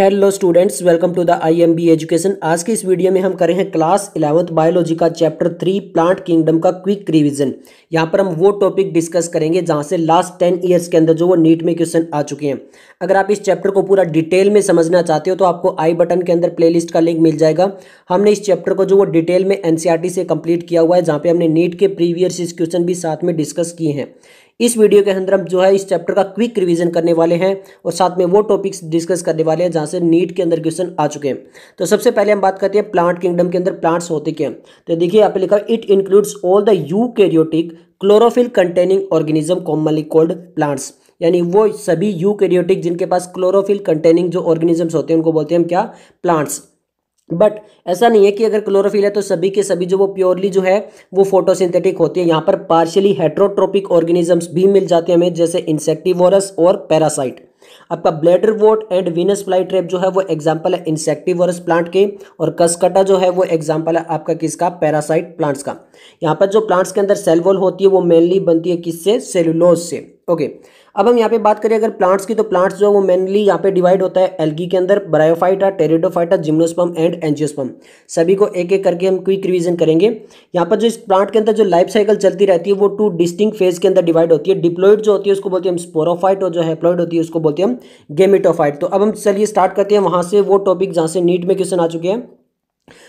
Hello students, welcome to the IMB education. आज की इस वीडियो में हम करें हैं क्लास 11th बायोलॉजी का चैप्टर 3 प्लांट किंगडम का क्विक रिवीजन। यहाँ पर हम वो टॉपिक डिस्कस करेंगे जहाँ से लास्ट 10 ईयर्स के अंदर जो वो नीट में क्वेश्चन आ चुके हैं। अगर आप इस चैप्टर को पूरा डिटेल में समझना चाहते हो तो आपको आई बटन के अंदर प्लेलिस्ट का लिंक मिल जाएगा। हमने इस चैप्टर को जो वो डिटेल में एनसीईआरटी से कंप्लीट किया हुआ है, जहाँ पे हमने नीट के प्रीवियस क्वेश्चन भी साथ में डिस्कस किए हैं। इस वीडियो के अंदर हम जो है इस चैप्टर का क्विक रिवीजन करने वाले हैं और साथ में वो टॉपिक्स डिस्कस करने वाले हैं जहां से नीट के अंदर क्वेश्चन आ चुके हैं। तो सबसे पहले हम बात करते हैं प्लांट किंगडम के अंदर प्लांट्स होते क्या हैं। तो देखिए यहाँ पे लिखा it includes all the eukaryotic chlorophyll containing organism commonly called plants, यानी वो सभी यूकैरियोटिक जिनके पास क्लोरोफिल कंटेनिंग जो ऑर्गेनिजम्स होते हैं उनको बोलते हैं हम क्या, प्लांट्स। बट ऐसा नहीं है कि अगर क्लोरोफिल है तो सभी के सभी जो वो प्योरली जो है वो फोटोसिंथेटिक होती है। यहाँ पर पार्शियली हेट्रोट्रोपिक ऑर्गेनिजम्स भी मिल जाते हैं हमें, जैसे इंसेक्टिवोरस और पैरासाइट। आपका bladder vote and Venus fly trap जो है वो एग्जांपल है इंसेक्टिवोरस प्लांट के, और कसकटा जो है वो एग्जांपल है आपका किसका, पैरासाइट प्लांट्स का। यहाँ पर जो प्लांट्स के अंदर सेल वॉल होती है वो मेनली बनती है किससे, सेलुलोज से। ओके, अब हम यहाँ पे बात करें अगर प्लांट्स की, तो प्लांट्स जो है वो मेनली यहाँ पे डिवाइड होता है एल्गी के अंदर, bryophyta, pteridophyta, gymnosperm and angiosperm. सभी को एक एक करके हम क्विक रिवीजन करेंगे। यहाँ पर जो इस प्लांट के अंदर जो लाइफ साइकिल चलती रहती है वो 2 डिस्टिंक्ट फेज के अंदर डिवाइड होती है। डिप्लॉइड जो होती है उसको बोलते हैं हम स्पोरोफाइट, और जो हैप्लॉइड होती है उसको बोलते हैं हम गेमेटोफाइट। तो अब हम चलिए स्टार्ट करते हैं वहां से वो टॉपिक जहाँ से नीट में क्वेश्चन आ चुके हैं।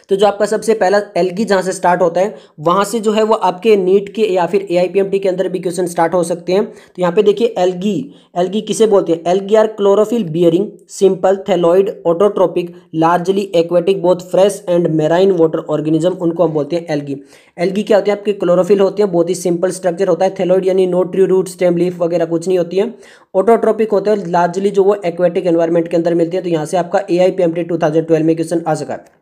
तो जो आपका सबसे पहला एल्गी जहां से स्टार्ट होता है वहां से जो है वो आपके नीट के या फिर एआईपीएमटी के अंदर भी क्वेश्चन स्टार्ट हो सकते हैं। तो यहाँ पे देखिए एल्गी, एल्गी किसे बोलते हैं, algae are chlorophyll bearing simple thalloid autotrophic largely aquatic both fresh and marine water organism, उनको हम बोलते हैं एल्गी। एल्गी क्या होते हैं, आपके क्लोरोफिल होते हैं, बहुत ही सिंपल स्ट्रक्चर होता है। थैलॉइड यानी no tree root stem leaf वगैरह कुछ नहीं होती है। ऑटोट्रोपिक होते हैं, लार्जली जो वो एक्वेटिक एनवायरमेंट के अंदर मिलती है। तो यहाँ से आपका एआईपीएमटी 2012 में क्वेश्चन आ सका है।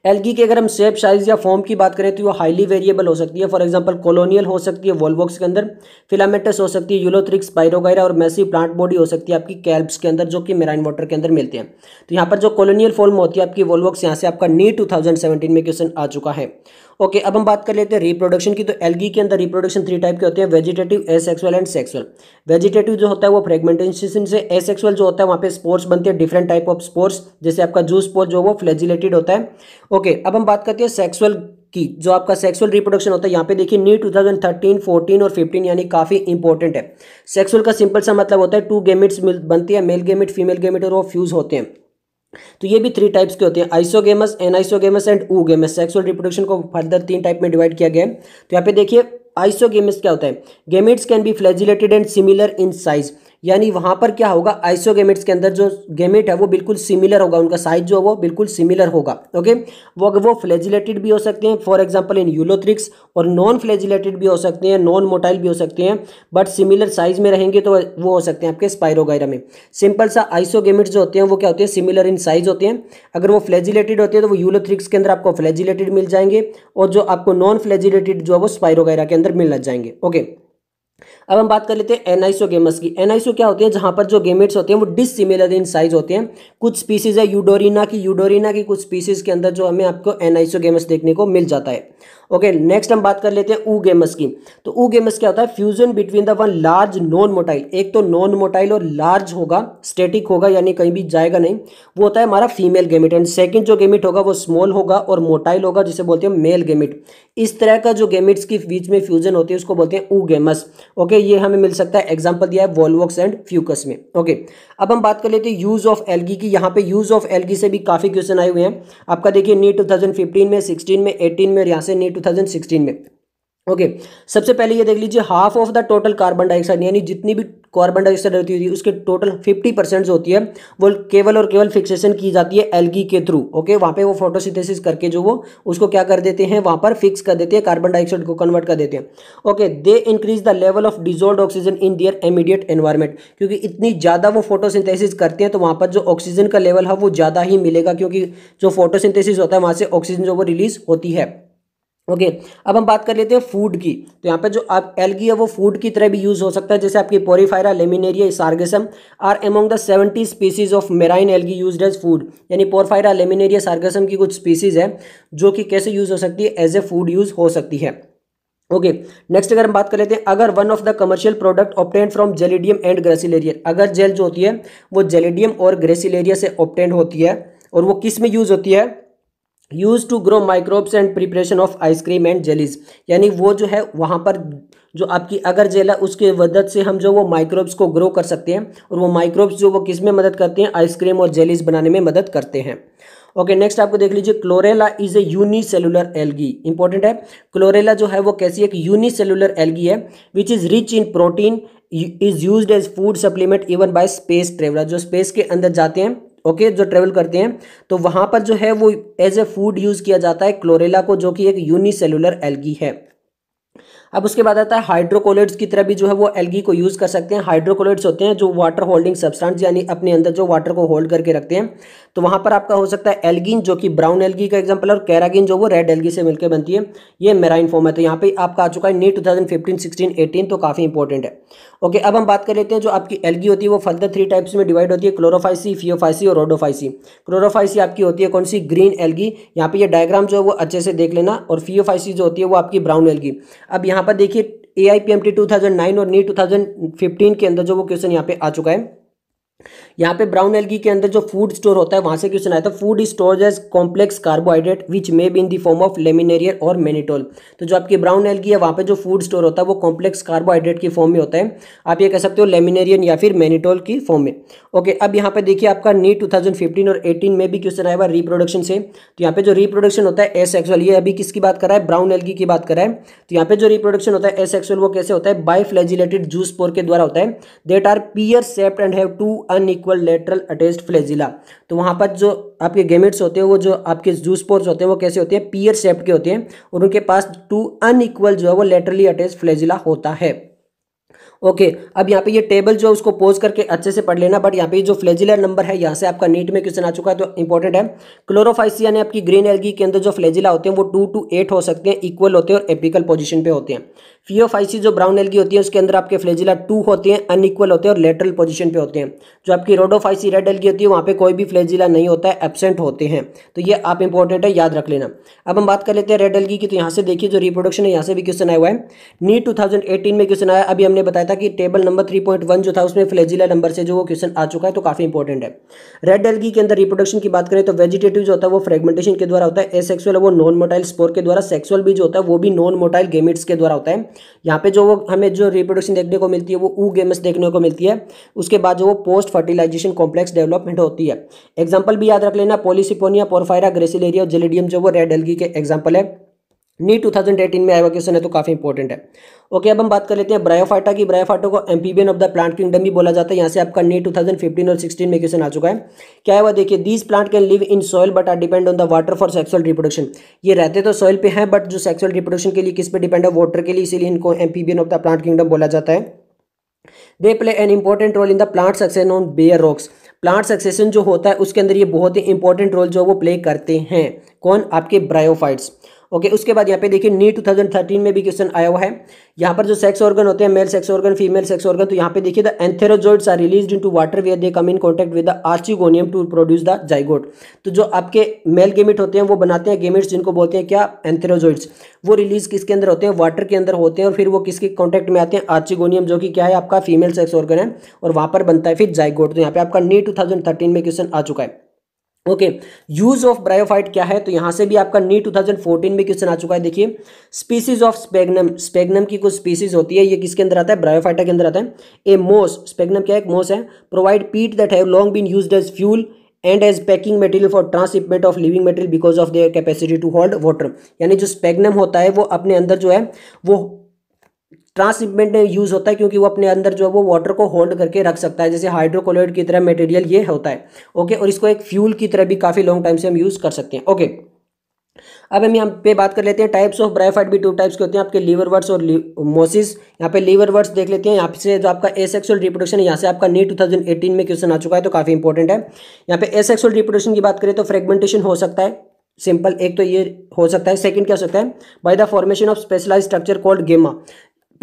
एल्गी की अगर हम शेप, साइज या फॉर्म की बात करें तो वो हाईली वेरिएबल हो सकती है। फॉर एग्जांपल कॉलोनियल हो सकती है वॉल्वॉक्स के अंदर, फिलामेंटस हो सकती है यूलोथ्रिक्स, पायरोगाइरा, और मैसिव प्लांट बॉडी हो सकती है आपकी कैल्प्स के अंदर, जो कि मेराइन वाटर के अंदर मिलते हैं। तो यहाँ पर जो कॉलोनियल फॉर्म होती है आपकी वॉल्वॉक्स, यहाँ से आपका नीट 2017 में क्वेश्चन आ चुका है। ओके, अब हम बात कर लेते हैं रिप्रोडक्शन की। तो एल्गी के अंदर रिप्रोडक्शन 3 टाइप के होते हैं, vegetative, asexual and sexual. Vegetative जो होता है वो फ्रेगमेंटेशन से, एसेक्सुअल जो होता है वहाँ पे स्पोर्स बनते हैं, डिफरेंट टाइप ऑफ स्पोर्स, जैसे आपका जूस स्पोर जो वो फ्लैजिलेटेड होता है। ओके, अब हम बात करते हैं सेक्सुअल की। जो आपका सेक्सुअल रिप्रोडक्शन होता है यहाँ पे देखिए नीट 2013, 14 और 15 यानी काफी इंपॉर्टेंट है। सेक्सुअल का सिंपल सा मतलब होता है 2 गेमिट्स बनती है, मेल गेमिट, फीमेल गेमिट, और वो फ्यूज होते हैं। तो ये भी 3 टाइप्स के होते हैं, isogamous, anisogamous and oogemus। Sexual reproduction को फर्दर 3 टाइप में डिवाइड किया गया है। तो यहाँ पे देखिए आइसोगेमस क्या होता है, gametes can be flagellated and similar in size, यानी वहां पर क्या होगा, आइसोगेमिट्स के अंदर जो गेमिट है वो बिल्कुल सिमिलर होगा, उनका साइज जो है वो बिल्कुल सिमिलर होगा। ओके, वो फ्लैजिलेटेड भी हो सकते हैं, फॉर एग्जांपल इन यूलोथ्रिक्स, और नॉन फ्लैजिलेटेड भी हो सकते हैं, नॉन मोटाइल भी हो सकते हैं, बट सिमिलर साइज में रहेंगे तो वो हो सकते हैं आपके स्पाइरोगाइरा में। सिंपल सा आइसोगेमिट्स जो होते हैं वो क्या होते हैं, सिमिलर इन साइज होते हैं। अगर वो फ्लैजिलेटेड होते हैं तो वो यूलोथ्रिक्स के अंदर आपको फ्लैजिलेटेड मिल जाएंगे, और जो आपको नॉन फ्लैजिलेटेड जो है वो स्पाइरोगाइरा के अंदर मिल लग जाएंगे। ओके, अब हम बात कर लेते हैं एनाइसोगेमस की। एनाइसो क्या होते हैं, जहां पर जो गेमेट्स होते हैं वो डिसिमिलर इन साइज होते हैं। कुछ स्पीसीज है यूडोरिना की कुछ स्पीसीज के अंदर जो हमें आपको एनाइसोगेमस देखने को मिल जाता है। ओके, नेक्स्ट हम बात कर लेते हैं oogemus की। तो oogemus क्या होता है, fusion between the one large non motile. एक तो नॉन मोटाइल और लार्ज होगा, स्टेटिक होगा यानी कहीं भी जाएगा नहीं, वो होता है हमारा फीमेल गेमिट। एंड सेकंड जो गेमिट होगा वो स्मॉल होगा और मोटाइल होगा, जिसे बोलते हैं मेल गेमिट। इस तरह का जो गेमिट्स के बीच में फ्यूजन होती है उसको बोलते हैं oogemus। ओके, ये हमें मिल सकता है, एग्जांपल दिया है वॉल्वॉक्स एंड फ्यूकस में। ओके, अब हम बात कर लेते हैं यूज ऑफ एल्गी की। यहाँ पे यूज ऑफ एल्गी से भी काफी क्वेश्चन आए हुए हैं। आपका देखिए नीट 2015 में, 16 में, 18 में, और यहाँ से नीट 2016 में। ओके, सबसे पहले ये देख लीजिए, half of the total carbon dioxide, यानी जितनी भी कार्बन डाइऑक्साइड होती है उसके टोटल 50% जो होती है वो केवल और केवल फिक्सेशन की जाती है एल्गी के थ्रू। ओके, वहां पे वो फोटोसिंथेसिस करके जो वो उसको क्या कर देते हैं, वहां पर फिक्स कर देते हैं, कार्बन डाइऑक्साइड को कन्वर्ट कर देते हैं। Okay, they increase the level of dissolved oxygen in their immediate environment, क्योंकि इतनी ज्यादा वो फोटोसिंथेसिस करते हैं तो वहां पर जो ऑक्सीजन का लेवल है वो ज्यादा ही मिलेगा, क्योंकि जो फोटोसिंथेसिस होता है वहां से ऑक्सीजन जो वो रिलीज होती है। ओके, अब हम बात कर लेते हैं फूड की। तो यहाँ पे जो आप एल्गी है वो फूड की तरह भी यूज हो सकता है, जैसे आपकी Porphyra, Laminaria, Sargassum are among the 70 species of marine algae used as food. यानी पोरफायरा, लेमिनेरिया, सार्गेसम की कुछ स्पीसीज है जो कि कैसे यूज हो सकती है, एज ए फूड यूज हो सकती है। ओके, नेक्स्ट अगर हम बात कर लेते हैं, अगर one of the commercial product obtained from gelidium and gracilaria, अगर जेल जो होती है वो जेलिडियम और ग्रेसिलेरिया से ऑब्टेन्ड होती है और वो किस में यूज होती है, use to grow microbes and preparation of ice cream and jellies, यानी वो जो है वहाँ पर जो आपकी अगर जेल है उसके मदद से हम जो वो माइक्रोब्स को ग्रो कर सकते हैं और वो माइक्रोब्स जो वो किस में मदद करते हैं, आइसक्रीम और जेलीज बनाने में मदद करते हैं। ओके, नेक्स्ट आपको देख लीजिए, chlorella is a unicellular algae, important है। क्लोरेला जो है वो कैसी एक यूनिसेलुलर एल्गी है which is rich in protein, is used as food supplement even by space traveller, जो स्पेस के अंदर जाते हैं, ओके, जो ट्रेवल करते हैं तो वहां पर जो है वो एज ए फूड यूज किया जाता है क्लोरेला को, जो कि एक यूनिसेलुलर एल्गी है। अब उसके बाद आता है हाइड्रोकोलेट्स की तरह भी जो है वो एल्गी को यूज कर सकते हैं। हाइड्रोकोलेट्स होते हैं जो वाटर होल्डिंग सब्सटेंस, यानी अपने अंदर जो वाटर को होल्ड करके रखते हैं। तो वहां पर आपका हो सकता है एल्गिन जो कि ब्राउन एल्गी का एग्जांपल है, और कैरागिन जो वो रेड एल्गी से मिलकर बनती है, ये मेराइन फॉर्म है। तो यहाँ पे आपका आ चुका है नीट 2015, 16, 18, तो काफी इंपॉर्टेंट है। ओके, अब हम बात कर लेते हैं जो आपकी एल्गी होती है वो फर्दर 3 टाइप्स में डिवाइड होती है, क्लोरोफाइसी, फियोफाइसी और रोडोफाइसी। क्लोरोफाइसी आपकी होती है कौन सी, ग्रीन एल्गी, यहाँ पे ये डायग्राम जो है वो अच्छे से देख लेना, और फियोफाइसी जो होती है वो आपकी ब्राउन एल्गी। अब यहाँ पर देखिए AIPMT 2009 और नीट 2015 के अंदर जो वो क्वेश्चन यहाँ पे आ चुका है। यहाँ पे ब्राउन एल्गी के अंदर जो फूड स्टोर होता है वहां से क्वेश्चन आया था, food stored as complex carbohydrate which may be in the form of laminarin और मेनिटोल। तो जो आपकी ब्राउन एल्गी है वहां पे जो फूड स्टोर होता है वो कॉम्प्लेक्स कार्बोहाइड्रेट की फॉर्म में होता है, आप ये कह सकते हो लेमिनेरियन या फिर मेनिटोल की फॉर्म में। ओके, अब यहाँ पे देखिए आपका नीट 2015 और 18 में भी क्वेश्चन आया हुआ रिप्रोडक्शन से। तो यहाँ पे जो रिप्रोडक्शन होता है एसेक्सुअल, ये अभी किसकी बात कर रहा है, ब्राउन एल्गी की बात कर रहा है। तो यहाँ पे जो रिप्रोडक्शन होता है एसेक्सुअल वो कैसे होता है, बाइफ्लैजिलेटेड जूस स्पोर के द्वारा होता है, that are pear shaped and have 2 unequal lateral attached flagella. तो वहां पर जो आपके गेमेट्स होते हैं वो जो आपके जूस स्पोर्स होते हैं वो कैसे होते हैं, पियर शेप्ड के होते हैं, और उनके पास 2 अनइक्वल जो है वो लेटरली अटैच्ड फ्लैजिला होता है। ओके, अब यहाँ पे ये टेबल जो उसको पोज करके अच्छे से पढ़ लेना, बट यहाँ पे जो फ्लैजिलर नंबर है यहाँ से आपका नीट में क्वेश्चन आ चुका है तो इंपॉर्टेंट है। क्लोरोफाइसी यानी आपकी ग्रीन एल्गी के अंदर जो फ्लैजिला होते हैं वो 2 to 8 हो सकते हैं, इक्वल होते हैं और एपिकल पोजीशन पे होते हैं। फियोफाइसी जो ब्राउन एल्गी होती है उसके अंदर आपके फ्लैजिला 2 होते हैं, अनइक्वल होते हैं और लेटरल पोजीशन पे होते हैं। जो आपकी रोडोफाइसी रेड एल्गी होती है वहाँ पे कोई भी फ्लैजिला नहीं होता है, एब्सेंट होते हैं। तो ये आप इंपॉर्टेंट है, याद रख लेना। अब हम बात कर लेते हैं रेड एल्गी की। तो यहाँ से देखिए जो रिप्रोडक्शन है यहाँ से भी क्वेश्चन आया हुआ है, नीट 2018 में क्वेश्चन आया। अभी हमने बताया था कि टेबल नंबर 3.1 जो था उसमें फ्लैजिला नंबर से जो वो क्वेश्चन आ चुका है, तो काफी इंपॉर्टेंट है। रेड एल्गी के अंदर रिप्रोडक्शन की बात करें तो वेजिटेटिव जो होता है वो फ्रेगमेंटेशन के द्वारा होता है, एसेक्सुअल है वो नॉन मोटाइल स्पोर के द्वारा, सेक्सुअल भी जो होता है वो भी नॉन मोटाइल गेमेट्स के द्वारा होता है। यहाँ पे जो हमें जो रिप्रोडक्शन देखने को मिलती है वो ऊ गेमेट्स देखने को मिलती है। उसके बाद जो वो पोस्ट फर्टिलाइजेशन कॉम्प्लेक्स डेवलपमेंट होती है। एग्जाम्पल भी याद रख लेना, पॉलीसिपोनिया, पोरफायरा, ग्रेसिलेरिया और जेलिडियम जो वो रेड एल्गी के एग्जाम्पल है। नीट 2018 में आया क्वेश्चन है तो काफी इंपॉर्टेंट है। ओके, अब हम बात कर लेते हैं ब्रायोफाइटा की। ब्रायोफाइटा को amphibian of the plant kingdom भी बोला जाता है। यहाँ से आपका नीट 2015 और 16 में क्वेश्चन आ चुका है। क्या है वह देखिए, these plant can live in soil but are depend on the water for sexual reproduction. ये रहते तो सॉइल पे हैं बट जो सेक्सुअल रिप्रोडक्शन के लिए किस पे डिपेंड है, वाटर के लिए, इसीलिए इनको amphibian of the plant kingdom बोला जाता है। They play an important role in the plant succession on bare rocks. Plant succession जो होता है उसके अंदर ये बहुत ही इंपॉर्टेंट रोल जो वो प्ले करते हैं। कौन, आपके ब्रायोफाइट्स। ओके, उसके बाद यहाँ पे देखिए नीट 2013 में भी क्वेश्चन आया हुआ है। यहाँ पर जो सेक्स ऑर्गन होते हैं, male sex organ, female sex organ, तो यहाँ पे देखिए the antherozoids are released into water where they come in contact with the archegonium to produce the zygote. तो जो आपके मेल गेमेट होते हैं वो बनाते हैं गेमेट्स, जिनको बोलते हैं क्या, एंथेरोजोइड्स। वो रिलीज किसके अंदर होते हैं, वाटर के अंदर होते हैं, और फिर वो किसके कॉन्टेक्ट में आते हैं, आर्चिगोनियम, जो कि क्या है आपका फीमेल सेक्स ऑर्गन है, और वहां पर बनता है फिर जाइगोट। तो यहाँ पे आपका नीट 2013 में क्वेश्चन आ चुका है। ओके, यूज ऑफ ब्रायोफाइट क्या है, तो यहां से भी आपका नीट 2014 में क्वेश्चन आ चुका है। देखिए, स्पीसीज ऑफ स्पेगनम, स्पेगनम की कुछ स्पीसीज होती है, ये किसके अंदर आता है, ब्रायोफाइटा के अंदर आता है। ए मोस, स्पेगनम क्या है, एक मोस है, provide peat that have long been used as fuel and as packing material for transshipment of living material because of their capacity to hold water. यानी जो स्पेगनम होता है वो अपने अंदर जो है वो ट्रांसशिपमेंट में यूज होता है, क्योंकि वो अपने अंदर जो है वो वाटर को होल्ड करके रख सकता है, जैसे हाइड्रोकोलोइड की तरह मटेरियल ये होता है। ओके, और इसको एक फ्यूल की तरह भी काफी लॉन्ग टाइम से हम यूज कर सकते हैं। ओके, अब हम यहाँ पे बात कर लेते हैं टाइप्स ऑफ ब्रायोफाइट। भी 2 टाइप्स के होते हैं आपके, लीवरवर्ट्स और मोसिस। यहाँ पे लीवरवर्ट्स देख लेते हैं। यहाँ से जो आपका एसेक्सुअल रिप्रोडक्शन है, यहाँ से आपका नीट 2018 में क्वेश्चन आ चुका है, तो काफी इंपॉर्टेंट है। यहाँ पे एसेक्सुअल रिप्रोडक्शन की बात करें तो फ्रेगमेंटेशन हो सकता है, सिंपल, एक तो ये हो सकता है। सेकंड क्या हो सकता है, by the formation of specialised structure called gemmae.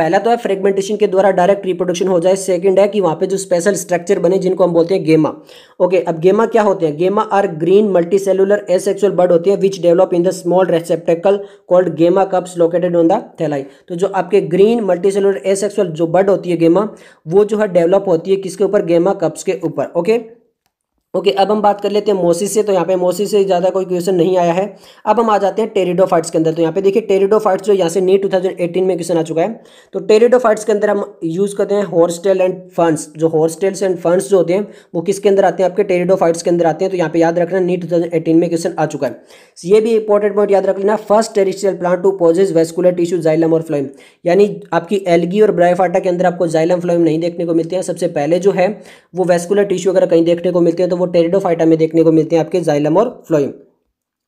पहला तो है फ्रेगमेंटेशन के द्वारा डायरेक्ट रिप्रोडक्शन हो जाए, सेकंड है कि वहाँ पे जो स्पेशल स्ट्रक्चर बने जिनको हम बोलते हैं गेमा। ओके, अब गेमा क्या होते हैं? Gemmae are green multicellular asexual बर्ड होती है which develop in the small receptacle called gemma cups located on the thalli. तो जो आपके ग्रीन मल्टीसेलुलर एसेक्सुअल जो बर्ड होती है गेमा, वो जो है डेवलप होती है किसके ऊपर? गेमा कप्स के ऊपर। ओके, अब हम बात कर लेते हैं मोसिस से। तो यहाँ पे मोसिस से ज़्यादा कोई क्वेश्चन नहीं आया है। अब हम आ जाते हैं टेरिडोफाइट्स के अंदर। तो यहाँ पे देखिए टेरिडोफाइट्स जो यहाँ से नीट 2018 में क्वेश्चन आ चुका है। तो टेरिडोफाइट्स के अंदर हम यूज़ करते हैं हॉर्सटेल एंड फर्न्स। जो हॉर्सटेल्स एंड फर्न्स जो होते हैं वो किसके अंदर आते हैं? आपके टेरिडोफाइट्स के अंदर आते हैं। तो यहाँ पे याद रखना नीट 2018 में क्वेश्चन आ चुका है। ये भी इंपॉर्टेंट पॉइंट याद रख लेना, first terrestrial plant to possess vascular tissue xylem और फ्लोएम। यानी आपकी एल्गी और ब्रायोफाइटा के अंदर आपको जाइलम फ्लोएम नहीं देखने को मिलते हैं। सबसे पहले जो है वो वेस्कुलर टिश्यू अगर कहीं देखने को मिलते हैं तो वो टेरिडोफाइटा में देखने को मिलते हैं आपके जाइलम और फ्लोएम।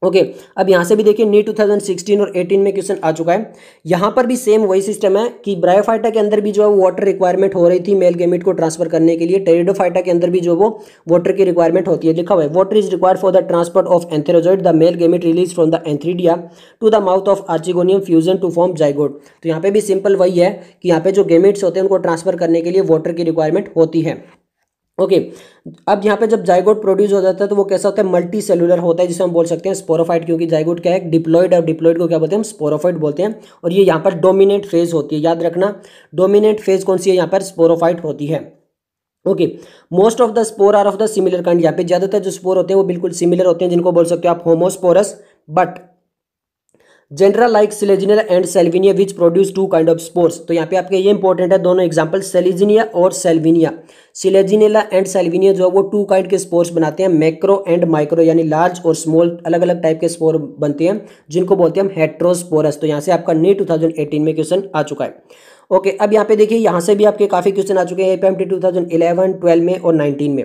ओके, अब यहाँ से भी देखिए नीट 2016 और 18 में क्वेश्चन आ चुका है। यहाँ पर भी सेम वही सिस्टम है कि ब्रायोफाइटा के अंदर भी जो है वाटर रिक्वायरमेंट हो रही थी मेल गेमेट को ट्रांसफर करने के लिए। टेरिडोफाइटा के अंदर भी जो वो वाटर की रिक्वायरमेंट होती है। लिखा हुआ है water is required for the transport of antherozoid the male gamete release from the antheridia to the mouth of archegonium fusion to form zygote. तो यहाँ पे भी सिंपल वही है कि यहाँ पे जो गेमेट्स होते हैं उनको ट्रांसफर करने के लिए वाटर की रिक्वायरमेंट होती है। ओके, अब यहाँ पे जब जाइगोट प्रोड्यूस हो जाता है तो वो कैसा होता है? मल्टी सेलुलर होता है, जिसे हम बोल सकते हैं स्पोरोफाइट, क्योंकि जाइगोट क्या है? डिप्लॉइड, और डिप्लॉइड को क्या बोलते हैं? हम स्पोरोफाइट बोलते हैं। और ये यहाँ पर डोमिनेंट फेज होती है, याद रखना डोमिनेंट फेज कौन सी है? यहाँ पर स्पोरोफाइट होती है। Okay, most of the spore are of the similar kind. यहाँ पे ज्यादातर जो स्पोर होते हैं वो बिल्कुल सिमिलर होते हैं, जिनको बोल सकते हो आप homosporous. But genera like Selaginella and Salvinia which produce two kind of spores. तो यहाँ पे आपके ये इंपॉर्टेंट है दोनों एग्जांपल, सेलिजिनिया और सेल्विनिया। सिलेजिनेला एंड सेल्विनिया जो है वो टू काइंड के स्पोर्स बनाते हैं, मैक्रो एंड माइक्रो, यानी लार्ज और स्मॉल अलग अलग टाइप के स्पोर बनते हैं जिनको बोलते हैं हम हेट्रोस्पोरस। तो यहाँ से आपका नीट 2018 में क्वेश्चन आ चुका है। ओके, अब यहाँ पे देखिए यहाँ से भी आपके काफी क्वेश्चन आ चुके हैं APMT 2011, 12 में और 19 में।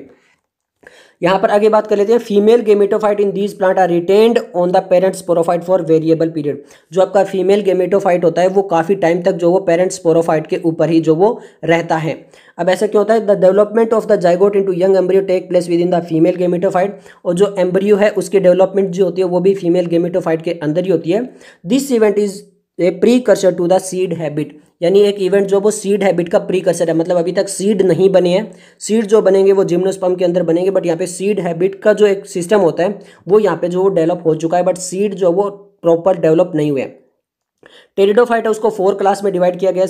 यहाँ पर आगे बात कर लेते हैं, female gametophyte in these plant are retained on the parent sporophyte for variable period. जो आपका फीमेल गेमेटोफाइट होता है वो काफी टाइम तक जो वो पेरेंट स्पोरोफाइट के ऊपर ही जो वो रहता है। अब ऐसा क्यों होता है? The development of the zygote into young embryo take place within the female gametophyte. और जो एम्ब्रियो है उसकी डेवलपमेंट जो होती है वो भी फीमेल गेमेटोफाइट के अंदर ही होती है। This event is a precursor to the seed habit, यानी एक इवेंट जो वो सीड हैबिट का प्रीकर्सर है, मतलब अभी तक सीड नहीं बने हैं। सीड जो बनेंगे वो जिम्नोस्पर्म के अंदर बनेंगे, बट यहाँ पे सीड हैबिट का जो एक सिस्टम होता है वो यहाँ पे जो वो डेवलप हो चुका है, बट सीड जो वो प्रॉपर डेवलप नहीं हुए। टेरिडोफाइट है उसको 4 क्लास में डिवाइड किया गया,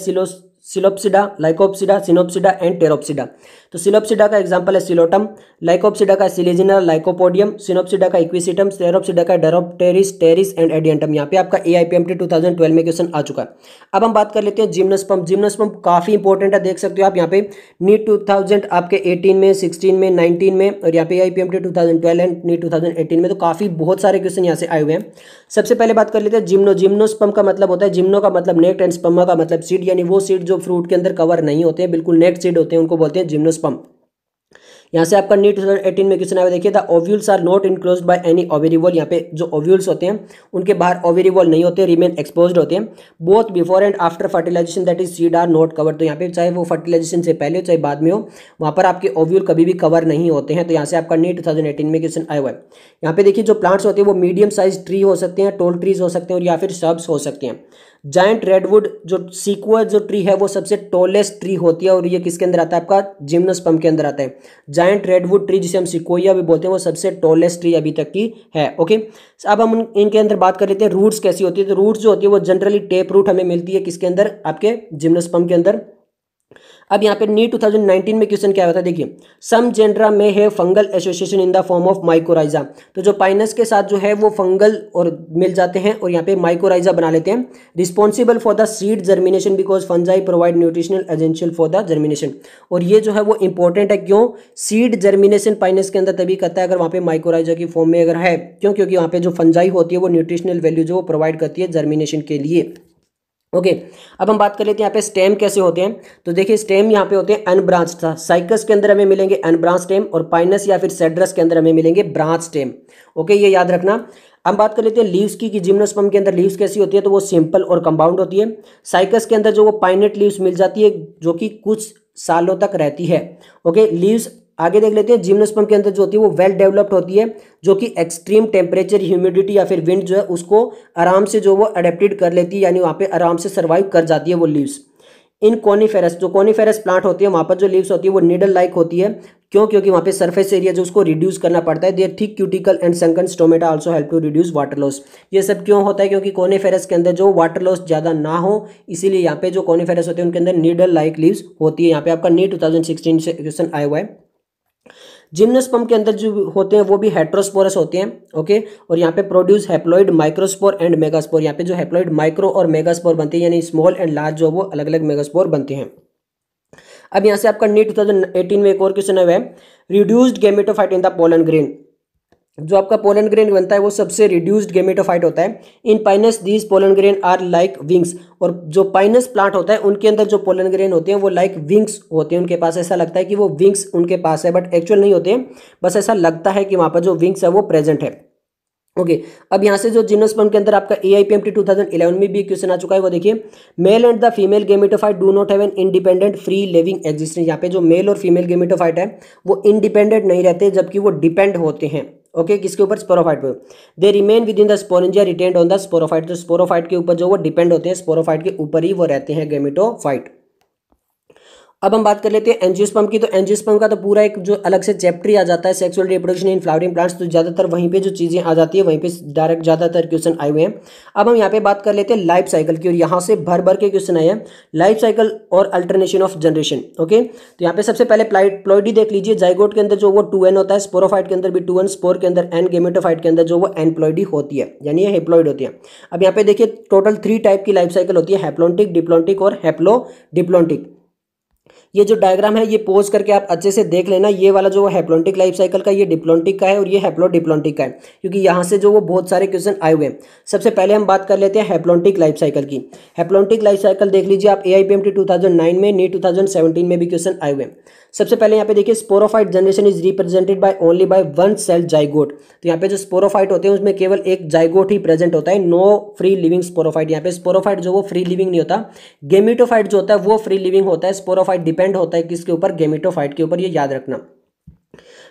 सिलोप्सिडा, लाइकोप्सिडा, सिनोप्सिडा एंड टेरोप्सिडा। तो सिलोप्सिडा का एग्जांपल है सिलोटम, लाइकोप्सिडा का सिलेजिना लाइकोपोडियम, सिनोप्सिडा का इक्विसिटम, टेरोप्सिडा का डेरोप्टेरिस, टेरिस एंड एडियंटम। यहाँ पे आपका AIPMT 2012 में क्वेश्चन आ चुका है। अब हम बात कर लेते हैं जिम्नोस्पर्म। जिम्नोस्पर्म काफी इंपॉर्टेंट है, देख सकते हो आप यहाँ पे नीट 2000 आपके 18 में, 16 में, 19 में, और यहाँ पे AIPMT 2012 एंड नीट 2018 में। तो काफी बहुत सारे क्वेश्चन यहाँ से आए हुए हैं। सबसे पहले बात कर लेते हैं जिम्नोस्पर्म का मतलब होता है, जिम्नो का मतलब नेक्ट एंड स्पर्मा का मतलब सीड, यानी वो सीड जो फ्रूट के अंदर कवर नहीं होते हैं, बिल्कुल नेक्ट सीड होते हैं, उनको बोलते हैं जिम्नोस्पर्म। यहाँ से आपका नीट 2018 में क्वेश्चन आया, देखिए the ovules are not enclosed by any ovary wall. यहाँ पे जो ओव्यूल्स होते हैं उनके बाहर ओवेरी वॉल नहीं होते, रिमेन एक्सपोज्ड होते हैं। Both before and after fertilisation that is seed are not covered. तो यहाँ पे चाहे वो फर्टिलाइजेशन से पहले हो चाहे बाद में हो, वहाँ पर आपके ओव्यूल कभी भी कवर नहीं होते हैं। तो यहाँ से आपका नीट 2018 में क्वेश्चन आया हुआ है। यहाँ पे देखिए जो प्लांट्स होते हैं वो मीडियम साइज ट्री हो सकते हैं, टोल ट्रीज हो सकते हैं, और या फिर श्रब्स हो सकते हैं। जायंट रेडवुड जो सीक्वा जो ट्री है वो सबसे टॉलेस्ट ट्री होती है, और ये किसके अंदर आता है? आपका जिम्नोस्पर्म के अंदर आता है। जायंट रेडवुड ट्री जिसे हम सिकोया भी बोलते हैं वो सबसे टॉलेस्ट ट्री अभी तक की है। ओके, अब हम इनके अंदर बात कर लेते हैं रूट्स कैसी होती है। तो रूट्स जो होती है वो जनरली टेप रूट हमें मिलती है किसके अंदर? आपके जिम्नोस्पर्म के अंदर। अब यहाँ पे नीट 2019 में क्वेश्चन क्या होता है, देखिए सम जेंड्रा में है fungal association in the form of mycorrhiza. तो जो पाइनस के साथ जो है वो फंगल और मिल जाते हैं और यहाँ पे माइकोराइजा बना लेते हैं। Responsible for the seed germination because fungi provide nutritional essential for the germination. और ये जो है वो इंपॉर्टेंट है, क्यों? सीड जर्मिनेशन पाइनस के अंदर तभी करता है अगर वहाँ पे माइकोराइजा की फॉर्म में अगर है, क्यों? क्योंकि वहाँ पे जो फंजाई होती है वो न्यूट्रिशनल वैल्यू जो प्रोवाइड करती है जर्मिनेशन के लिए। ओके, अब हम बात कर लेते हैं यहाँ पे स्टेम कैसे होते हैं। तो देखिए स्टेम यहाँ पे होते हैं अनब्रांच था, साइकस के अंदर हमें मिलेंगे अनब्रांच स्टेम, और पाइनस या फिर सेड्रस के अंदर हमें मिलेंगे ब्रांच स्टेम। ओके, ये याद रखना। हम बात कर लेते हैं लीव्स की, कि जिम्नोस्पर्म के अंदर लीव्स कैसी होती है, तो वो सिंपल और कंपाउंड होती है। साइकस के अंदर जो वो पाइनेट लीव्स मिल जाती है जो कि कुछ सालों तक रहती है। ओके, लीव्स आगे देख लेते हैं। जिम्नोस्पर्म के अंदर जो होती है वो वेल डेवलप्ड होती है, जो कि एक्सट्रीम टेम्परेचर, ह्यूमिडिटी या फिर विंड जो है उसको आराम से जो वो अडेप्टेड कर लेती है, यानी वहाँ पे आराम से सर्वाइव कर जाती है वो लीव्स। इन कॉनिफेरस, जो कॉनिफेरस प्लांट होती है वहाँ पर जो लीव्स होती है वो नीडल लाइक होती है। क्यों? क्योंकि वहाँ पे सरफेस एरिया जो उसको रिड्यूस करना पड़ता है। Their thick cuticle and sunken stomata also help to reduce water loss. ये सब क्यों होता है? क्योंकि कॉनिफेरस के अंदर जो वाटर लॉस ज़्यादा ना हो, इसीलिए यहाँ पे जो कॉनिफेरस होते हैं उनके अंदर नीडल लाइक लीव्स होती है। यहाँ पे आपका नीट 2016 से क्वेश्चन आया हुआ है। जिम्नोस्पर्म के अंदर जो होते हैं वो भी हेट्रोस्पोरस होते हैं। ओके, और यहाँ पे produce haploid microspore and megaspore. यहाँ पे जो हैप्लॉइड माइक्रो और मेगास्पोर बनते हैं, यानी स्मॉल एंड लार्ज जो वो अलग अलग मेगास्पोर बनते हैं। अब यहाँ से आपका नीट 2018 में एक और क्वेश्चन है, reduced gametophyte in the pollen grain. जो आपका पोलन ग्रेन बनता है वो सबसे रिड्यूस्ड गेमेटोफाइट होता है। In Pinus these pollen grain are like wings. और जो पाइनस प्लांट होता है उनके अंदर जो पोलन ग्रेन होते हैं वो लाइक विंग्स होते हैं। उनके पास ऐसा लगता है कि वो विंग्स उनके पास है, बट एक्चुअल नहीं होते हैं, बस ऐसा लगता है कि वहाँ पर जो विंग्स है वो प्रेजेंट है। ओके, अब यहाँ से जो जिम्नोस्पर्म के अंदर आपका AIPMT 2011 में भी क्वेश्चन आ चुका है, वो देखिए, male and the female gametophyte do not have an independent free living existence. यहाँ पे जो मेल और फीमेल गेमेटोफाइट है वो इंडिपेंडेंट नहीं रहते, जबकि वो डिपेंड होते हैं। ओके, किसके ऊपर? स्पोरोफाइट पे। They remain with in the sporangia retained on the sporophyte. तो स्पोरोफाइट के ऊपर जो वो डिपेंड होते हैं, स्पोरोफाइट के ऊपर ही वो रहते हैं गेमेटोफाइट। अब हम बात कर लेते हैं एंजियोस्पर्म की। तो एंजियोस्पर्म का तो पूरा एक जो अलग से चैप्टर ही आ जाता है, sexual reproduction in flowering plants. तो ज़्यादातर वहीं पे जो चीज़ें आ जाती है वहीं पे डायरेक्ट ज़्यादातर क्वेश्चन आए हुए हैं। अब हम यहाँ पे बात कर लेते हैं लाइफ साइकिल की, और यहाँ से भर भर के क्वेश्चन आए हैं, लाइफ साइकिल और अल्टरनेशन ऑफ जनरेशन। ओके, तो यहाँ पे सबसे पहले प्लॉइडी देख लीजिए। जाइगोट के अंदर जो वो 2n होता है, स्पोरोफाइट के अंदर भी 2n, स्पोर के अंदर n, गेमेटोफाइट के अंदर जो वो n प्लॉइडी होती है, यानी ये हेप्लॉइड होती है। अब यहाँ पे देखिए टोटल 3 टाइप की लाइफ साइकिल होती है, हैप्लॉन्टिक, डिप्लॉन्टिक और हैप्लोडिप्लॉन्टिक। ये जो डायग्राम है ये पोज करके आप अच्छे से देख लेना। ये वाला जो हैप्लॉन्टिक लाइफ साइकिल का, ये डिप्लॉन्टिक का है, और ये हैप्लोडिप्लॉन्टिक का है, क्योंकि यहाँ से जो वो बहुत सारे क्वेश्चन आए हुए हैं। सबसे पहले हम बात कर लेते हैं हैप्लॉन्टिक लाइफ साइकिल की। हैप्लॉन्टिक लाइफ साइकिल देख लीजिए आप, AIPMT 2009 में, नीट 2017 में भी क्वेश्चन आए हुए हैं। सबसे पहले यहाँ पे देखिए, sporophyte generation is represented by only by one cell zygote. तो यहाँ पे जो स्पोरोफाइट होते हैं उसमें केवल एक जाइगोट ही प्रेजेंट होता है, नो फ्री लिविंग स्पोरोफाइट। यहाँ पे स्पोरोफाइट जो वो फ्री लिविंग नहीं होता, गेमेटोफाइट जो होता है वो फ्री लिविंग होता है। स्पोरोफाइट डिपेंड होता है किसके ऊपर? गेमेटोफाइट के ऊपर, ये याद रखना।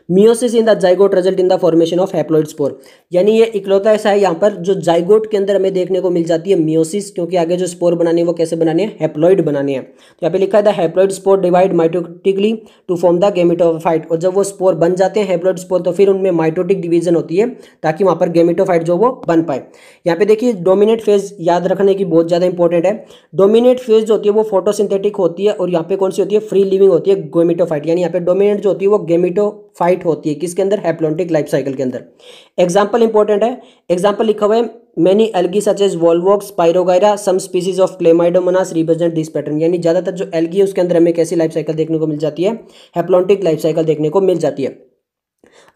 Meiosis in the zygote result in the formation of haploid spore. यानी ये इकलौता ऐसा है यहाँ पर जो जाइगोट के अंदर हमें देखने को मिल जाती है मियोसिस, क्योंकि आगे जो स्पोर बनाने हैं वो कैसे बनाने हैं? हैप्लॉइड बनाने हैं। तो यहाँ पे लिखा है the haploid spore divide mitotically to form the gametophyte. और जब वो स्पोर बन जाते हैं हैप्लॉइड स्पोर, तो फिर उनमें माइटोटिक डिवीजन होती है ताकि वहाँ पर गेमेटोफाइट जो वो बन पाए। यहाँ पे देखिए डोमिनेट फेज याद रखने की बहुत ज़्यादा इंपॉर्टेंट है। डोमिनेट फेज जो होती है वो फोटोसिंथेटिक होती है, और यहाँ पे कौन सी होती है? फ्री लिविंग होती है, गेमेटोफाइट। यानी यहाँ पे डोमिनेट जो होती है वो गेमेटोफाइट होती है, किसके अंदर? हैप्लॉन्टिक लाइफ साइकिल के अंदर। एग्जाम्पल इंपॉर्टेंट है, एग्जाम्पल लिखा हुआ है, many algae such as Volvox, Spirogyra, some species of Chlamydomonas represent this pattern. यानी ज्यादातर जो एल्गी है उसके अंदर हमें कैसी लाइफ साइकिल देखने को मिल जाती है? हैप्लॉन्टिक लाइफ साइकिल देखने को मिल जाती है।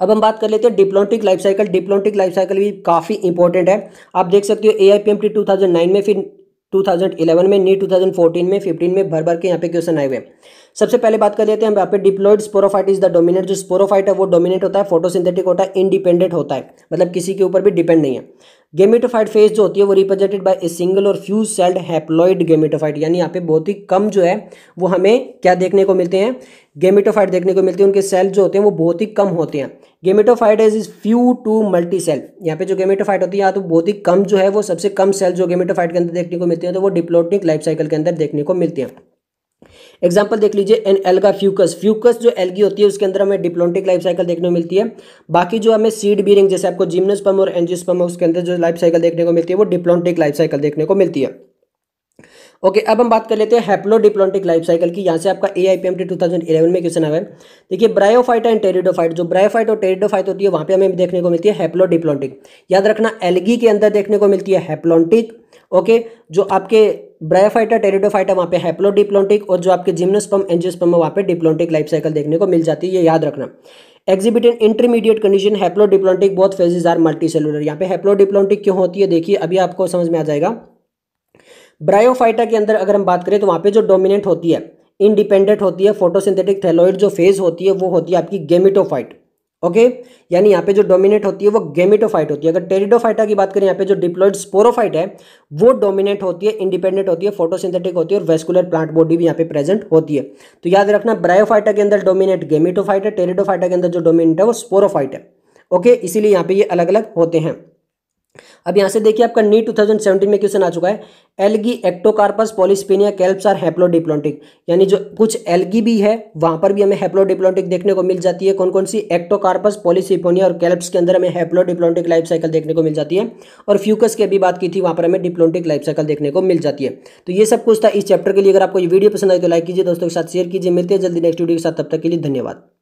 अब हम बात कर लेते हैं diplontic life cycle. Diplontic life cycle भी काफी इंपॉर्टेंट है, आप देख सकते हो AIPMT 2009 में, फिर 2011 में, नीट 2014 में, 15 में भर भर के यहाँ पे क्वेश्चन आए हुए हैं। सबसे पहले बात कर लेते हैं यहाँ पे diploid sporophyte is the dominant. जो स्पोरोफाइट है वो डोमिनेट होता है, फोटोसिंथेटिक होता है, इंडिपेंडेंट होता है, मतलब किसी के ऊपर भी डिपेंड नहीं है। गेमेटोफाइट फेज जो होती है वो रिप्रेजेंटेड बाय ए सिंगल और फ्यू सेल्ड हैप्लॉइड गेमेटोफाइट। यानी यहाँ पे बहुत ही कम जो है वो हमें क्या देखने को मिलते हैं? गेमेटोफाइट देखने को मिलते हैं। उनके सेल जो होते हैं वो बहुत ही कम होते हैं। Gametophyte is few to multi cell. यहाँ पे जो गेमेटोफाइट होती है यहाँ तो बहुत ही कम जो है वो सबसे कम सेल जो गेमेटोफाइट के अंदर देखने को मिलते हैं, तो वो डिप्लॉन्टिक लाइफ साइकिल के अंदर देखने को मिलते हैं। एग्जाम्पल देख लीजिए, एन एल्गा फ्यूकस। फ्यूकस जो एल्गी होती है उसके अंदर हमें डिप्लॉन्टिक लाइफ साइकिल देखने को मिलती है। बाकी जो हमें सीड बीरिंग जैसे आपको जिम्नोस्पर्म और एंजियोस्पर्म उसके अंदर जो लाइफ साइकिल देखने को मिलती है वो डिप्लॉन्टिक लाइफ साइकिल देखने को मिलती है। ओके, अब हम बात कर लेते हैं हैप्लोडिप्लॉन्टिक लाइफ साइकिल की। यहाँ से आपका AIPMT 2011 में क्वेश्चन आया है। देखिए ब्रायोफाइट एंड टेरिडोफाइट, जो ब्रायोफाइट और टेरिडोफाइट होती है वहाँ पे हमें देखने को मिलती है हैप्लोडिप्लॉन्टिक। याद रखना एल्गी के अंदर देखने को मिलती है हैप्लॉन्टिक। ओके, जो आपके ब्रायोफाइटा टेरिडोफाइटा वहाँ पे हैप्लोडिप्लॉन्टिक, और जो आपके जिम्नोस्पर्म एंजियोस्पर्म वहाँ पे डिप्लॉन्टिक लाइफ साइकिल देखने को मिल जाती है, ये याद रखना। Exhibit in intermediate condition haplodiplontic, both phases are multicellular. यहाँ पे हैप्लोडिप्लॉन्टिक क्यों होती है देखिए अभी आपको समझ में आ जाएगा। ब्रायोफाइटा के अंदर अगर हम बात करें तो वहाँ पे जो डोमिनेंट होती है, इंडिपेंडेंट होती है, फोटोसिंथेटिक थैलोइड जो फेज होती है वो होती है आपकी गेमेटोफाइट। ओके, यानी यहाँ पे जो डोमिनेट होती है वो गेमेटोफाइट होती है। अगर टेरिडोफाइटा की बात करें यहाँ पे जो डिप्लॉइड स्पोरोफाइट है वो डोमिनेट होती है, इंडिपेंडेंट होती है, फोटोसिंथेटिक होती है, और वेस्कुलर प्लांट बॉडी भी यहाँ पे प्रेजेंट होती है। तो याद रखना ब्रायोफाइटा के अंदर डोमिनेट गेमेटोफाइट है, टेरिडोफाइटा के अंदर जो डोमिनेट है वो स्पोरोफाइट है। ओके, इसीलिए यहाँ पे ये अलग अलग होते हैं। अब यहाँ से देखिए आपका नीट 2017 में क्वेश्चन आ चुका है, algae Ectocarpus Polysiphonia kelps are haplodiplontic, यानी जो कुछ एल्गी भी है वहां पर भी हमें हैप्लोडिप्लॉन्टिक देखने को मिल जाती है। कौन कौन सी? एक्टोकार्पस, पॉलीसिपोनिया और कैल्प्स के अंदर हमें हैप्लोडिप्लॉन्टिक लाइफ साइकिल देखने को मिल जाती है। और फ्यूकस की अभी बात की थी, वहां पर हमें डिप्लॉन्टिक लाइफ साइकिल देखने को मिल जाती है। तो ये सब कुछ था इस चैप्टर के लिए। अगर आपको ये वीडियो पसंद आई तो लाइक कीजिए, दोस्तों के साथ शेयर कीजिए। मिलते हैं जल्दी नेक्स्ट वीडियो के साथ, तब तक के लिए धन्यवाद।